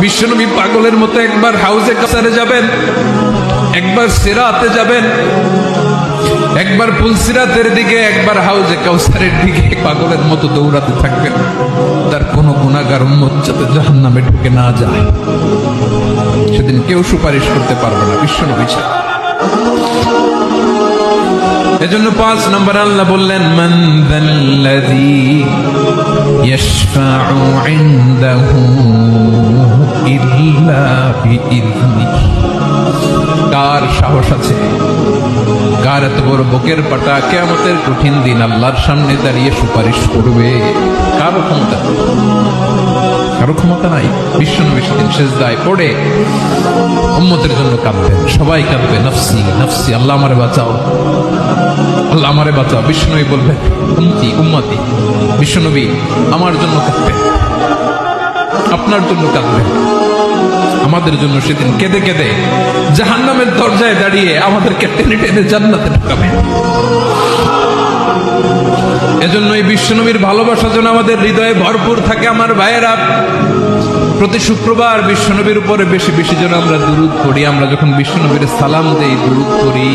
বিশ্বনবী পাগলের মতো একবার হাউজে কাসারে যাবেন, একবার সিরাতে যাবেন, একবার পুলসিরাতের দিকে, একবার হাউজে কাউসারের দিকে পাগলের মতো দৌড়াতে থাকবেন। তার কোন গুনাহগার উম্মত যাতে জাহান্নামে ঢুকে না যায়, সেদিন কেউ সুপারিশ করতে পারবে না বিশ্বনবী ছাড়া। এজন্য 5 নম্বর আল্লাহ বললেন, মান যাল্লাযী ইয়াশফাউ ইনদাহু ইল্লা বিইযনিহি। কার সাহস আছে, কার এত বড় বুকের পাটা কিয়ামতের কঠিন দিন আল্লাহর সামনে দাঁড়িয়ে সুপারিশ করবে? কারো ক্ষমতা, কারো ক্ষমতা নাই। বিশ্বনবী সেদিন সিজদায় পড়ে উম্মতের জন্য কাঁদবেন, সবাই কাঁদবে, নফসি নফসি, আল্লাহ আমারে বাঁচাও, আল্লাহ আমারে বাঁচাও। বিশ্বনবী বলবেন, উম্মতি উম্মতি। বিশ্বনবী আমার জন্য কাঁদবেন, আপনার জন্য কাঁদবেন, আমাদের জন্য সেদিন কেঁদে কেঁদে জাহান্নামের দরজায় দাঁড়িয়ে আমাদেরকে টেনে টেনে জান্নাতে ঢুকাবেন। এজন্য এই বিশ্বনবীর ভালোবাসা যেন আমাদের হৃদয়ে ভরপুর থাকে। আমার ভাইয়েরা, প্রতি শুক্রবার বিশ্বনবীর উপরে বেশি বেশি যেন আমরা দুরূদ পড়ি। আমরা যখন বিশ্বনবীর সালাম দেই, দুরূদ পড়ি,